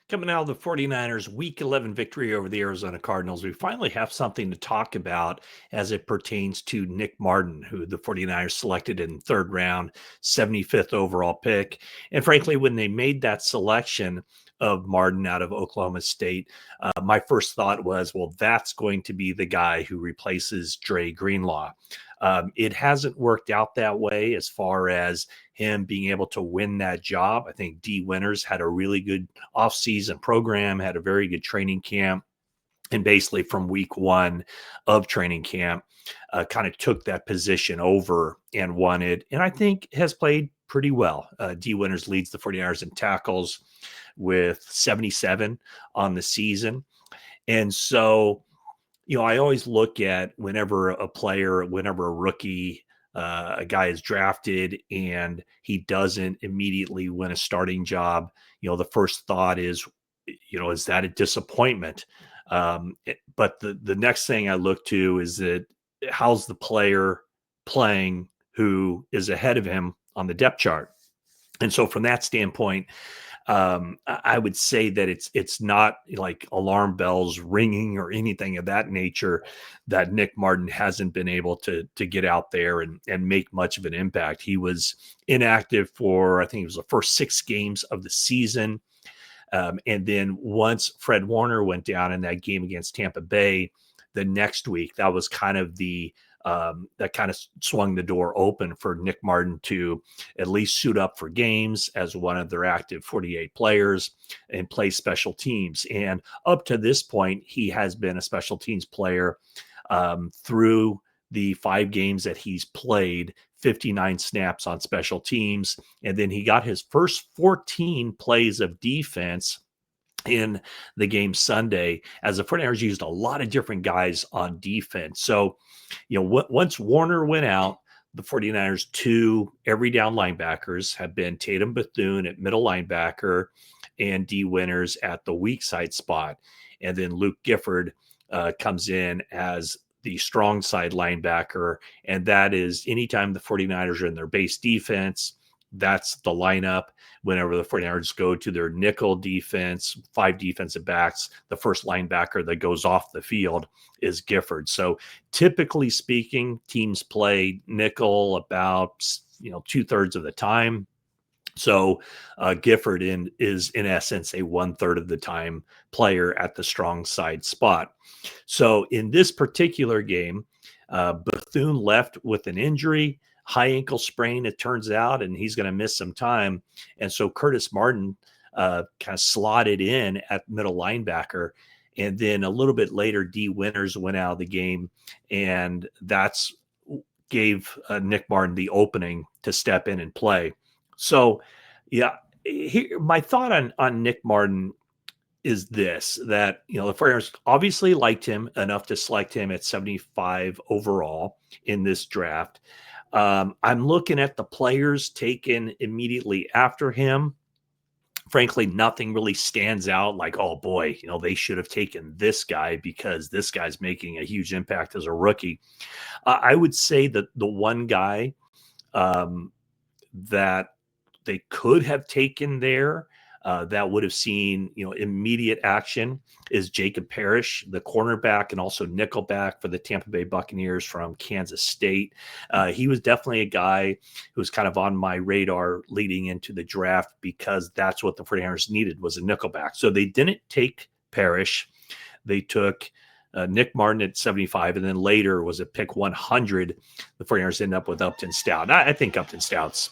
Coming out of the 49ers week 11 victory over the Arizona Cardinals, we finally have something to talk about as it pertains to Nick Martin, who the 49ers selected in third round, 75th overall pick. And frankly, when they made that selection of Martin out of Oklahoma State, my first thought was, well, that's going to be the guy who replaces Dre Greenlaw. It hasn't worked out that way as far as him being able to win that job. I think D Winters had a really good offseason program, had a very good training camp, and basically from week one of training camp, kind of took that position over and won it. And I think has played pretty well. D Winters leads the 49ers in tackles with 77 on the season. And so, I always look at whenever a rookie, a guy is drafted and he doesn't immediately win a starting job, the first thought is that a disappointment? But the next thing I look to is that how's the player playing who is ahead of him on the depth chart? And so from that standpoint, I would say that it's not like alarm bells ringing or anything of that nature that Nick Martin hasn't been able to get out there and make much of an impact. He was inactive for, I think it was the first 6 games of the season. And then once Fred Warner went down in that game against Tampa Bay the next week, that was kind of that kind of swung the door open for Nick Martin to at least suit up for games as one of their active 48 players and play special teams. And up to this point, he has been a special teams player through the 5 games that he's played, 59 snaps on special teams. And then he got his first 14 plays of defense in the game Sunday, as the 49ers used a lot of different guys on defense. So, once Warner went out, the 49ers' 2 every down linebackers have been Tatum Bethune at middle linebacker and D Winters at the weak side spot. And then Luke Gifford comes in as the strong side linebacker. And that is anytime the 49ers are in their base defense, that's the lineup. Whenever the 49ers go to their nickel defense, 5 defensive backs, the first linebacker that goes off the field is Gifford. So typically speaking, teams play nickel about 2/3 of the time. So Gifford is in essence a 1/3 of the time player at the strong side spot. So in this particular game, Bethune left with an injury, high ankle sprain, it turns out, and he's going to miss some time. And so Curtis Martin kind of slotted in at middle linebacker. And then a little bit later, D Winters went out of the game, and that's gave Nick Martin the opening to step in and play. So, yeah, my thought on Nick Martin is this, that, the 49ers obviously liked him enough to select him at 75 overall in this draft. I'm looking at the players taken immediately after him. Frankly, nothing really stands out like, oh boy, they should have taken this guy because this guy's making a huge impact as a rookie. I would say that the one guy that they could have taken there that would have seen immediate action is Jacob Parrish, the cornerback and also nickelback for the Tampa Bay Buccaneers from Kansas State. He was definitely a guy who was kind of on my radar leading into the draft because that's what the 49ers needed, was a nickelback. So they didn't take Parrish. They took Nick Martin at 75, and then later was at pick 100. The 49ers ended up with Upton Stout. I think Upton Stout's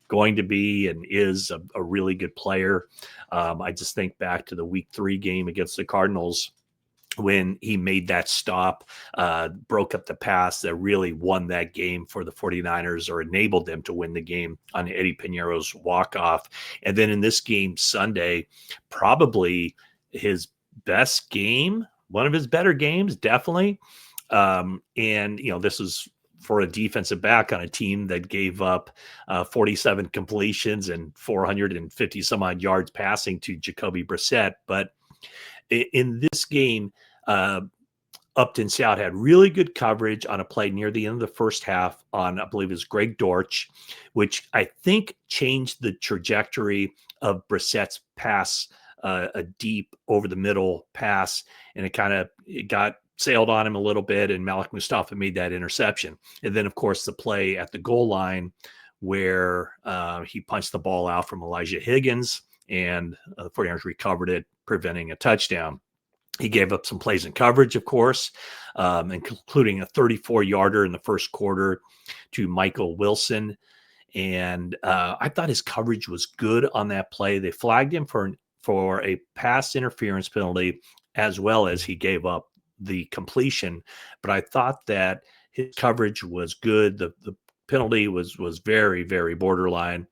going to be and is a really good player. I just think back to the week 3 game against the Cardinals when he made that stop, broke up the pass that really won that game for the 49ers or enabled them to win the game on Eddie Piñeiro's walk-off. And then in this game Sunday, probably his best game, one of his better games, definitely. And, this is for a defensive back on a team that gave up 47 completions and 450 some odd yards passing to Jacoby Brissett. But in this game, Upton Stout had really good coverage on a play near the end of the first half on, I believe it was Greg Dortch, which I think changed the trajectory of Brissett's pass a deep over the middle pass, and it got sailed on him a little bit, and Malik Mustafa made that interception. And then, of course, the play at the goal line where he punched the ball out from Elijah Higgins, and the 49ers recovered it, preventing a touchdown. He gave up some plays in coverage, of course, including a 34-yarder in the first quarter to Michael Wilson. And I thought his coverage was good on that play. They flagged him for a pass interference penalty, as well as he gave up the completion. But I thought that his coverage was good. The penalty was very, very borderline.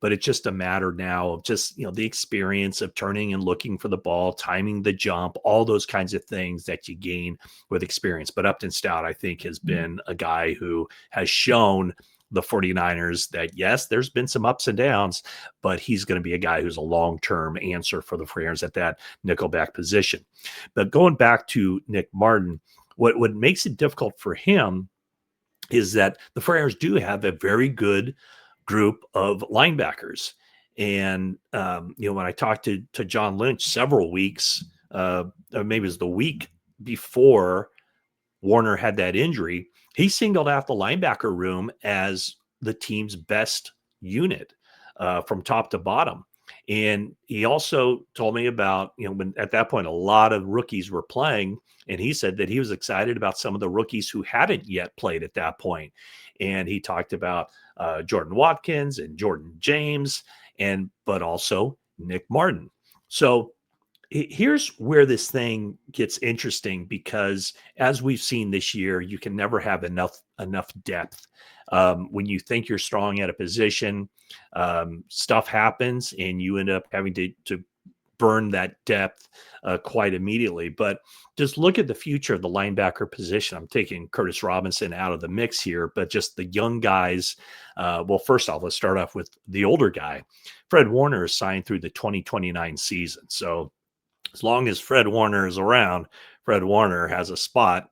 But it's just a matter now of just, the experience of turning and looking for the ball, timing the jump, all those kinds of things that you gain with experience. But Upton Stout, I think, has been a guy who has shown the 49ers that, yes, there's been some ups and downs, but he's going to be a guy who's a long-term answer for the 49ers at that nickelback position. But going back to Nick Martin, what makes it difficult for him is that the 49ers do have a very good group of linebackers. And, when I talked to John Lynch several weeks, maybe it was the week before Warner had that injury, he singled out the linebacker room as the team's best unit from top to bottom. And he also told me about, when at that point, a lot of rookies were playing. And he said that he was excited about some of the rookies who hadn't yet played at that point. And he talked about Jordan Watkins and Jordan James, but also Nick Martin. So here's where this thing gets interesting, because as we've seen this year, you can never have enough depth. When you think you're strong at a position, stuff happens and you end up having to burn that depth quite immediately. But just look at the future of the linebacker position. I'm taking Curtis Robinson out of the mix here, but just the young guys. Well, first off, let's start off with the older guy. Fred Warner is signed through the 2029 season. So as long as Fred Warner is around, Fred Warner has a spot,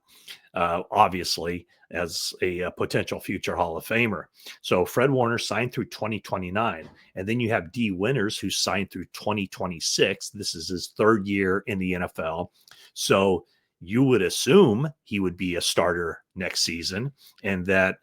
obviously, as a potential future Hall of Famer. So Fred Warner signed through 2029. And then you have D. Winters, who signed through 2026. This is his third year in the NFL. So you would assume he would be a starter next season, and that,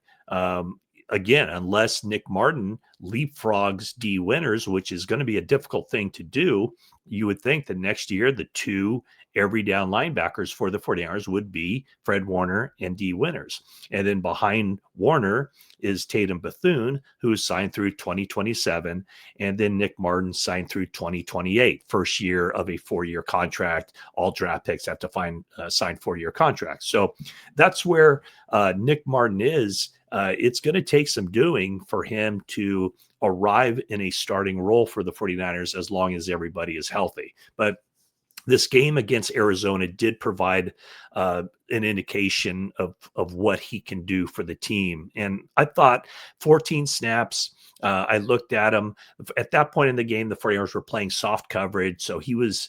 again, unless Nick Martin leapfrogs D. Winters, which is going to be a difficult thing to do, you would think that next year the two every down linebackers for the 49ers would be Fred Warner and D. Winters. And then behind Warner is Tatum Bethune, who is signed through 2027. And then Nick Martin signed through 2028, first year of a 4-year contract. All draft picks have to sign 4-year contracts. So that's where Nick Martin is. It's going to take some doing for him to arrive in a starting role for the 49ers as long as everybody is healthy. But this game against Arizona did provide an indication of what he can do for the team. And I thought 14 snaps, I looked at him. At that point in the game, the 49ers were playing soft coverage, so he was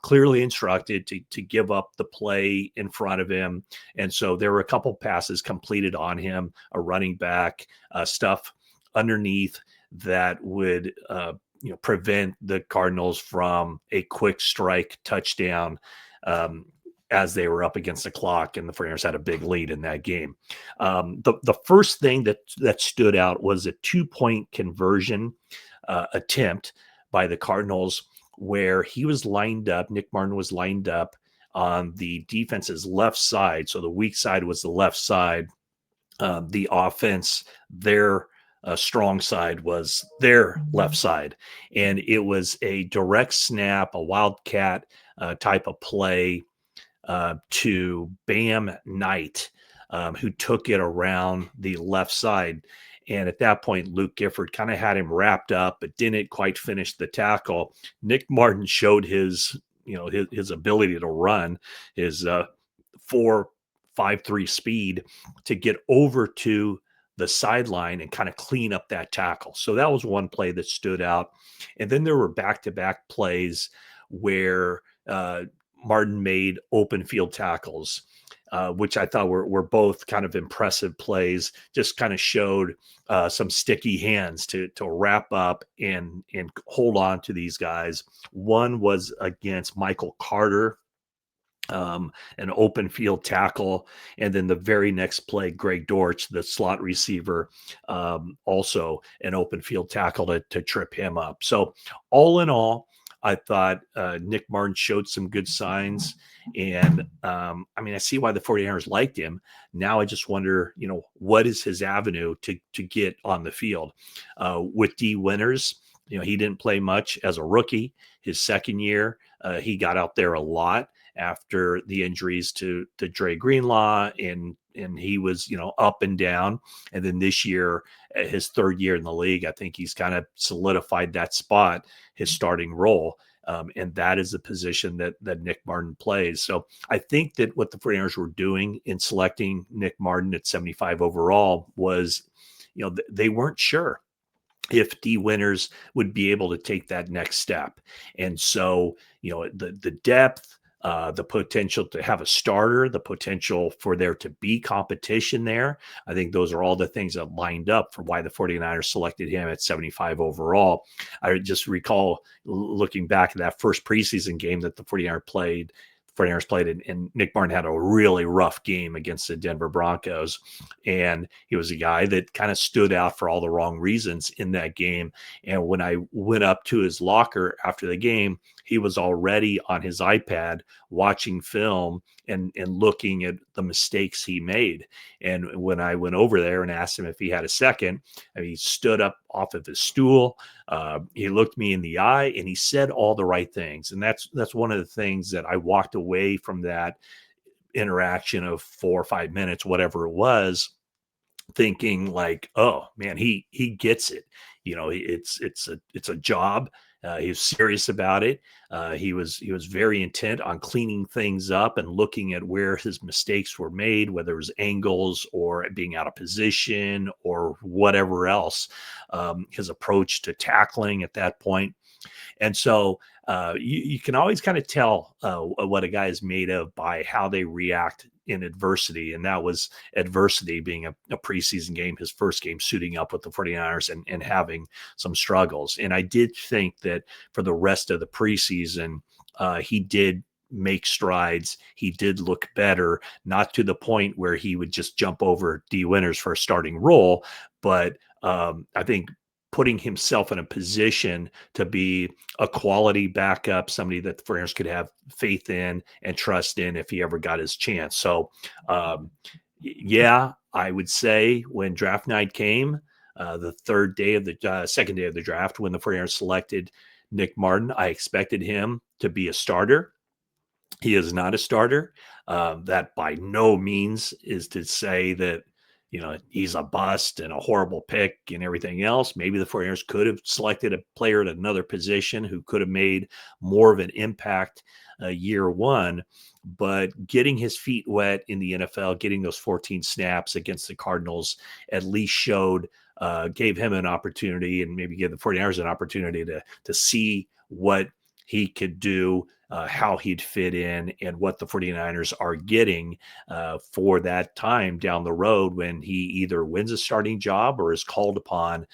clearly instructed to give up the play in front of him. And so there were a couple passes completed on him, a running back, stuff underneath that would prevent the Cardinals from a quick strike touchdown as they were up against the clock, and the 49ers had a big lead in that game. The first thing that stood out was a 2-point conversion attempt by the Cardinals, where he was lined up. Nick Martin was lined up on the defense's left side. So the weak side was the left side. The offense, their strong side was their left side. And it was a direct snap, a wildcat type of play to Bam Knight, who took it around the left side. And at that point, Luke Gifford kind of had him wrapped up, but didn't quite finish the tackle. Nick Martin showed his ability to run, his 4.53 speed to get over to the sideline and kind of clean up that tackle. So that was one play that stood out. And then there were back-to-back plays where Martin made open field tackles. which I thought were both kind of impressive plays. Just kind of showed some sticky hands to wrap up and hold on to these guys. One was against Michael Carter, an open field tackle. And then the very next play, Greg Dortch, the slot receiver, also an open field tackle to trip him up. So, all in all, I thought Nick Martin showed some good signs. And I mean, I see why the 49ers liked him. Now I just wonder, what is his avenue to get on the field? With D Winters, he didn't play much as a rookie. His second year, he got out there a lot after the injuries to Dre Greenlaw, and he was up and down. And then this year, his third year in the league, I think he's kind of solidified that spot, his starting role. And that is the position that Nick Martin plays. So I think that what the 49ers were doing in selecting Nick Martin at 75 overall was, they weren't sure if D Winters would be able to take that next step. And so, the depth, the potential to have a starter, the potential for there to be competition there. I think those are all the things that lined up for why the 49ers selected him at 75 overall. I just recall looking back at that first preseason game that the 49ers played, and Nick Martin had a really rough game against the Denver Broncos. And he was a guy that kind of stood out for all the wrong reasons in that game. And when I went up to his locker after the game, he was already on his iPad watching film and looking at the mistakes he made. And when I went over there and asked him if he had a second, he stood up off of his stool. He looked me in the eye and he said all the right things. And that's one of the things that I walked away from that interaction of 4 or 5 minutes, whatever it was, thinking like, oh man, he gets it. It's a job. He was serious about it. He was very intent on cleaning things up and looking at where his mistakes were made, whether it was angles or being out of position or whatever else. His approach to tackling at that point. And so you can always kind of tell what a guy is made of by how they react in adversity. And that was adversity being a preseason game, his first game suiting up with the 49ers and having some struggles. And I did think that for the rest of the preseason, he did make strides. He did look better, not to the point where he would just jump over D Winters for a starting role, but I think putting himself in a position to be a quality backup, somebody that the 49ers could have faith in and trust in if he ever got his chance. So, yeah, I would say when draft night came, the second day of the draft, when the 49ers selected Nick Martin, I expected him to be a starter. He is not a starter. That by no means is to say that he's a bust and a horrible pick and everything else. Maybe the 49ers could have selected a player at another position who could have made more of an impact year one. But getting his feet wet in the NFL, getting those 14 snaps against the Cardinals at least gave him an opportunity, and maybe give the 49ers an opportunity to see what he could do, how he'd fit in, and what the 49ers are getting for that time down the road when he either wins a starting job or is called upon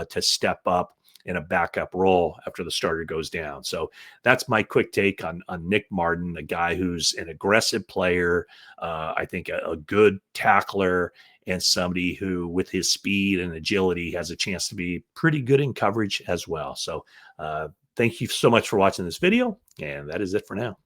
to step up in a backup role after the starter goes down. So that's my quick take on Nick Martin, a guy who's an aggressive player, I think a good tackler, and somebody who, with his speed and agility, has a chance to be pretty good in coverage as well. So thank you so much for watching this video, and that is it for now.